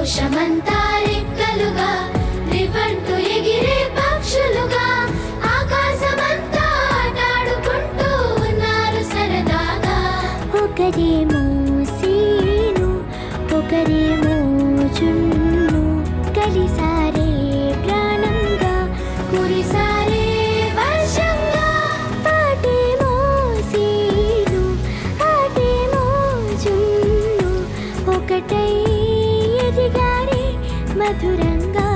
సంతోషమంతా రెక్కలుగా రివంటూ ఎగిరే పక్షులుగా ఆకాశమంతా ఆటాడుకుంటూ ఉన్నారు సరదాగా. ఒకరేమో సీను ఒకరేమో జున్ను కలిసారే ప్రాణంగా కురిసారే వర్షంగా పాటేమో సీను ఆటేమో జున్ను ఒకటై ఎదిగారే మధురంగా.